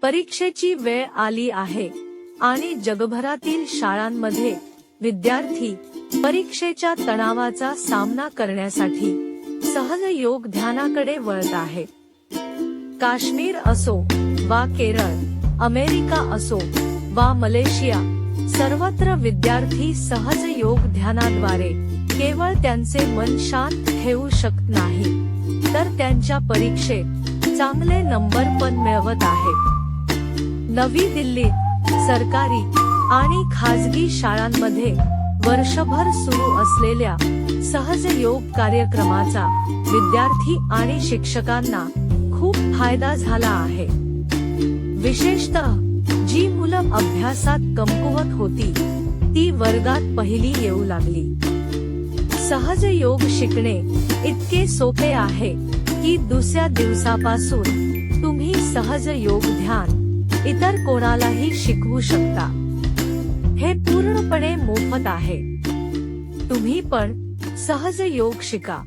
परीक्षेची वेळ आली आहे आणि जगभरातील शाळांमध्ये विद्यार्थी परीक्षेच्या तणावाचा सामना करण्यासाठी सहज योग ध्यानाकडे वळत आहेत. काश्मीर असो वा केरळ, अमेरिका असो वा मलेशिया, सर्वत्र विद्यार्थी सहज योग ध्यानाद्वारे केवळ त्यांचे मन शांत ठेवू शकत नाही, तर त्यांच्या परीक्षेत चांगले नंबर पण मिळवत आहेत. नवी दिल्लीत सरकारी आणि खाजगी शाळांमध्ये वर्षभर सुरू असलेल्या सहज योग कार्यक्रमाचा विद्यार्थी आणि शिक्षकांना खूप फायदा झाला आहे. विशेषतः जी मुलं अभ्यासात कमकुवत होती ती वर्गात पहिली येऊ लागली. सहज योग शिकणे इतके सोपे आहे की दुसऱ्या दिवसापासून तुम्ही सहज योग ध्यान इतर कोणालाही शिकवू शकता. हे पूर्णपणे मोफत आहे. तुम्ही पण सहज योग शिका.